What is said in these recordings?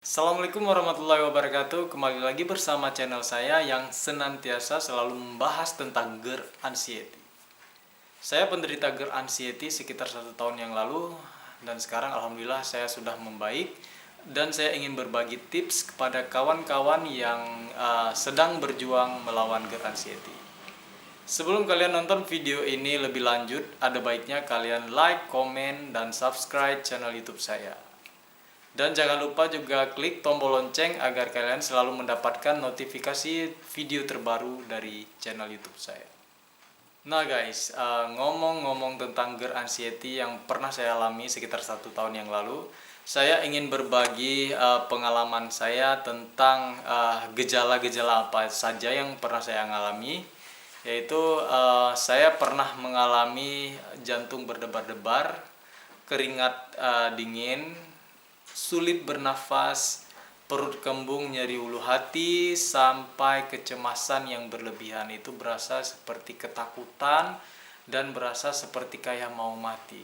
Assalamualaikum warahmatullahi wabarakatuh. Kembali lagi bersama channel saya yang senantiasa selalu membahas tentang GERD anxiety. Saya penderita GERD anxiety sekitar 1 tahun yang lalu, dan sekarang alhamdulillah saya sudah membaik. Dan saya ingin berbagi tips kepada kawan-kawan yang sedang berjuang melawan GERD anxiety. Sebelum kalian nonton video ini lebih lanjut, ada baiknya kalian like, komen, dan subscribe channel YouTube saya. Dan jangan lupa juga klik tombol lonceng agar kalian selalu mendapatkan notifikasi video terbaru dari channel YouTube saya. Nah guys, ngomong-ngomong tentang GERD anxiety yang pernah saya alami sekitar 1 tahun yang lalu, saya ingin berbagi pengalaman saya tentang gejala-gejala apa saja yang pernah saya alami. Yaitu saya pernah mengalami jantung berdebar-debar, keringat dingin, sulit bernafas, perut kembung, nyeri ulu hati, sampai kecemasan yang berlebihan. Itu berasa seperti ketakutan dan berasa seperti kayak mau mati.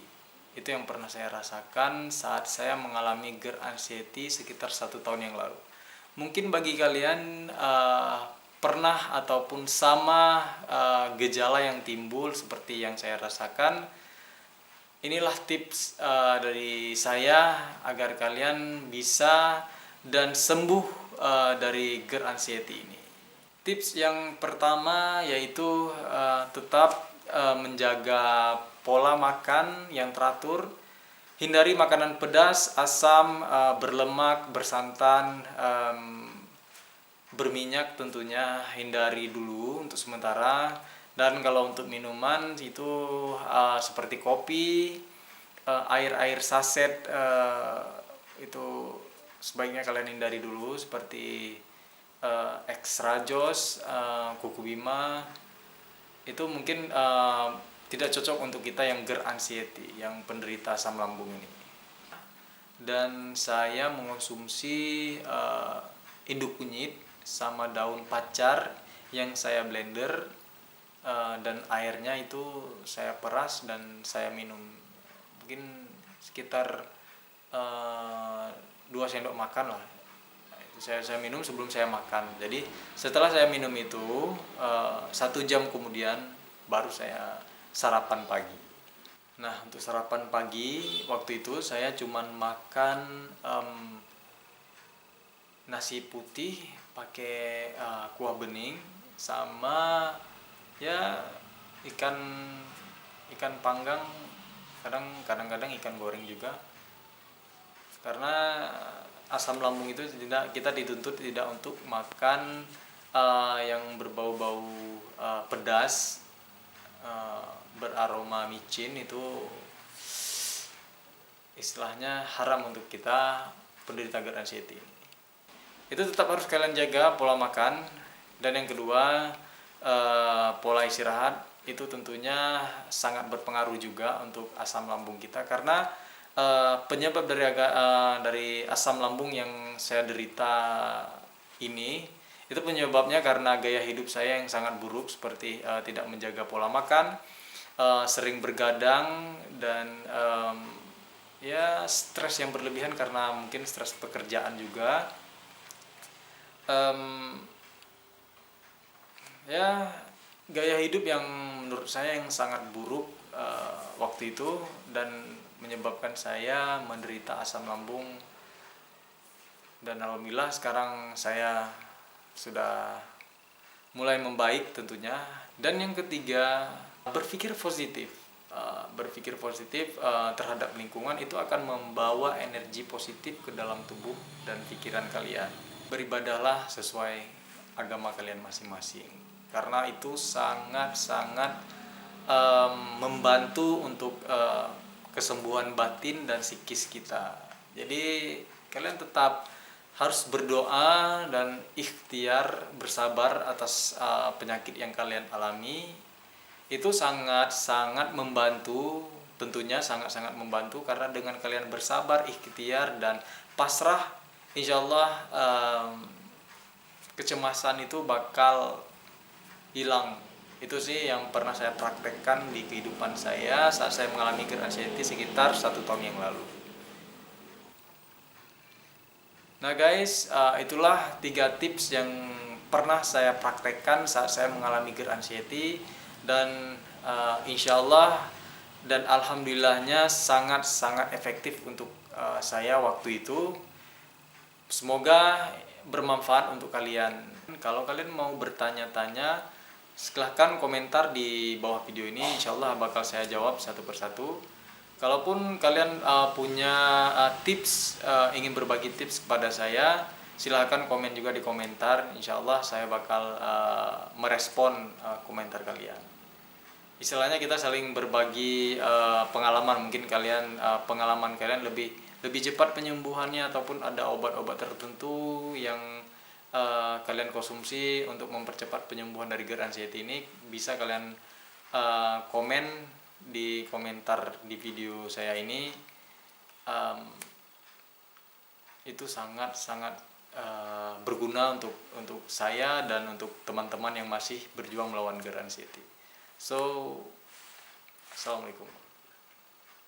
Itu yang pernah saya rasakan saat saya mengalami GERD anxiety sekitar 1 tahun yang lalu. Mungkin bagi kalian pernah ataupun sama gejala yang timbul seperti yang saya rasakan. Inilah tips dari saya agar kalian bisa dan sembuh dari GERD anxiety ini. Tips yang pertama yaitu tetap menjaga pola makan yang teratur. Hindari makanan pedas, asam, berlemak, bersantan, berminyak tentunya hindari dulu untuk sementara. Dan kalau untuk minuman itu seperti kopi, air-air saset itu sebaiknya kalian hindari dulu, seperti extra jos, kuku bima. Itu mungkin tidak cocok untuk kita yang GERD anxiety, yang penderita asam lambung ini. Dan saya mengonsumsi induk kunyit sama daun pacar yang saya blender, dan airnya itu saya peras dan saya minum, mungkin sekitar 2 sendok makan lah. Itu saya minum sebelum saya makan. Jadi setelah saya minum itu 1 jam kemudian baru saya sarapan pagi. Nah, untuk sarapan pagi waktu itu saya cuman makan nasi putih pakai kuah bening sama ya ikan panggang, kadang-kadang ikan goreng juga. Karena asam lambung itu kita dituntut tidak untuk makan yang berbau-bau pedas, beraroma micin. Itu istilahnya haram untuk kita penderita GERD anxiety. Itu tetap harus kalian jaga pola makan. Dan yang kedua, pola istirahat itu tentunya sangat berpengaruh juga untuk asam lambung kita, karena penyebab dari asam lambung yang saya derita ini itu penyebabnya karena gaya hidup saya yang sangat buruk, seperti tidak menjaga pola makan, sering bergadang, dan ya stres yang berlebihan karena mungkin stres pekerjaan juga. Ya gaya hidup yang menurut saya yang sangat buruk waktu itu, dan menyebabkan saya menderita asam lambung. Dan alhamdulillah sekarang saya sudah mulai membaik tentunya. Dan yang ketiga, berpikir positif. Berpikir positif terhadap lingkungan itu akan membawa energi positif ke dalam tubuh dan pikiran kalian. Beribadahlah sesuai agama kalian masing-masing, karena itu sangat-sangat membantu untuk kesembuhan batin dan psikis kita. Jadi kalian tetap harus berdoa dan ikhtiar bersabar atas penyakit yang kalian alami. Itu sangat-sangat membantu, tentunya sangat-sangat membantu, karena dengan kalian bersabar, ikhtiar, dan pasrah, insyaallah kecemasan itu bakal hilang. Itu sih yang pernah saya praktekkan di kehidupan saya saat saya mengalami GERD anxiety sekitar 1 tahun yang lalu. Nah guys, itulah 3 tips yang pernah saya praktekkan saat saya mengalami GERD anxiety, dan insya Allah dan alhamdulillahnya sangat-sangat efektif untuk saya waktu itu. Semoga bermanfaat untuk kalian. Kalau kalian mau bertanya-tanya, silahkan komentar di bawah video ini, insya Allah bakal saya jawab satu persatu. Kalaupun kalian punya tips, ingin berbagi tips kepada saya, silahkan komen juga di komentar. Insya Allah saya bakal merespon komentar kalian. Istilahnya kita saling berbagi pengalaman. Mungkin kalian pengalaman kalian lebih cepat penyembuhannya, ataupun ada obat-obat tertentu yang kalian konsumsi untuk mempercepat penyembuhan dari GERD anxiety ini. Bisa kalian komen di komentar di video saya ini. Itu sangat-sangat berguna untuk saya dan untuk teman-teman yang masih berjuang melawan GERD anxiety. So, assalamualaikum.